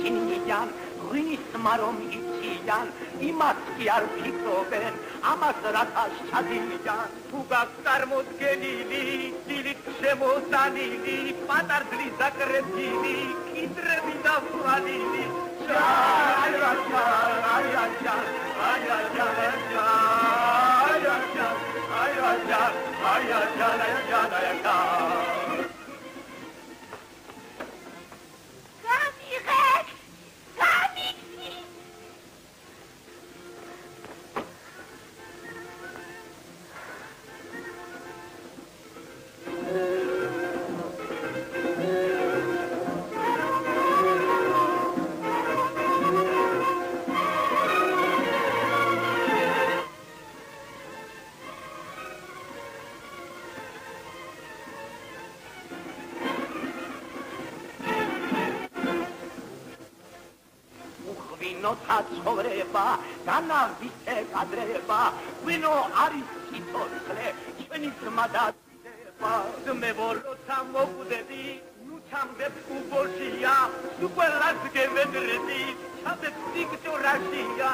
იცინიან, ღვინის მარომ იციან, იმას კი არ ფიქრობენ, ამას რათა ჩადიან. თუ გაქვს წარმოდგენილი, დილით შემოსანილი, პატარდლის აკრეფილი, კიდრები და ფლანილი. ცხოვრება განავითე კადრება ღვინო არის სიცოცხლე ჩვენი ძმა და ძმა მე ვოროთა მოგვდები ნუ ჩამდებ უბოშია თუ ყველას გევედრები ჩადებ სიგჭურაშია